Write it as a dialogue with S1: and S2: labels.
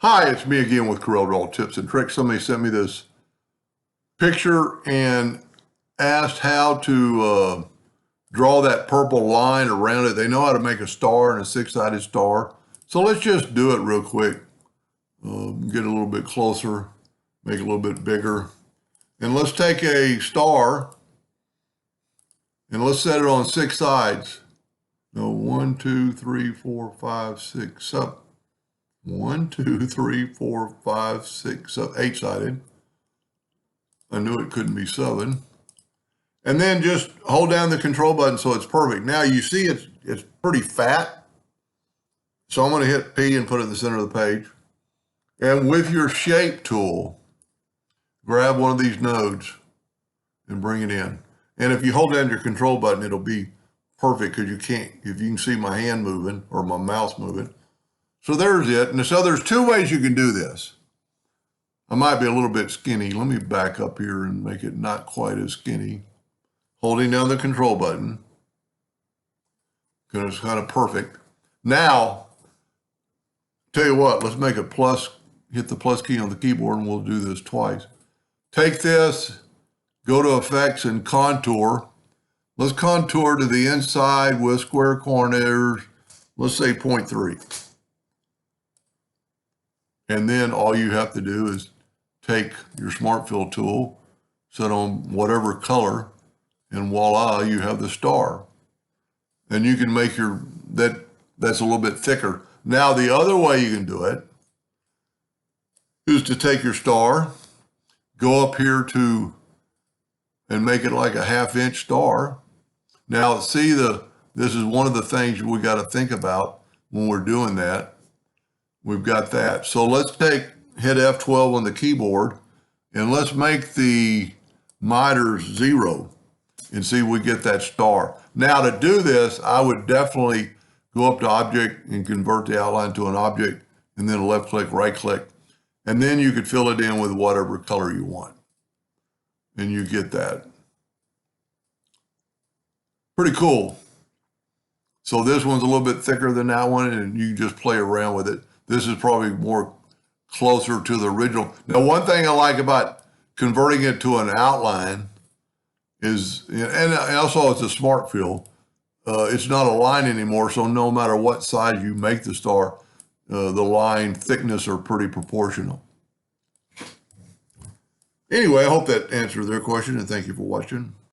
S1: Hi, it's me again with CorelDraw Tips and Tricks. Somebody sent me this picture and asked how to draw that purple line around it. They know how to make a star and a six-sided star. So let's just do it real quick. Get a little bit closer, make it a little bit bigger. And let's take a star and let's set it on six sides. No, 1, 2, 3, 4, 5, 6, up. 1, 2, 3, 4, 5, 6, 8-sided. I knew it couldn't be 7. And then just hold down the control button so it's perfect. Now you see it's pretty fat. So I'm going to hit P and put it in the center of the page. And with your shape tool, grab one of these nodes and bring it in. And if you hold down your control button, it'll be perfect because you can't, if you can see my hand moving or my mouse moving. So there's it. And so there's two ways you can do this. I might be a little bit skinny. Let me back up here and make it not quite as skinny. Holding down the control button. Because it's kind of perfect. Now, tell you what, let's make a plus, hit the plus key on the keyboard and we'll do this twice. Take this, go to Effects and Contour. Let's contour to the inside with square corners. Let's say 0.3. And then all you have to do is take your Smart Fill tool, set on whatever color, and voila, you have the star. And you can make that's a little bit thicker. Now the other way you can do it is to take your star, go up here and make it like a 1/2-inch star. Now see, this is one of the things we got to think about when we're doing that. We've got that. So let's hit F12 on the keyboard and let's make the miters 0 and see if we get that star. Now to do this, I would definitely go up to Object and convert the outline to an object and then left click, right click. And then you could fill it in with whatever color you want. And you get that. Pretty cool. So this one's a little bit thicker than that one and you just play around with it. This is probably more closer to the original. Now, one thing I like about converting it to an outline is, and also it's a smart fill, it's not a line anymore, so no matter what size you make the star, the line thickness are pretty proportional. Anyway, I hope that answered their question, and thank you for watching.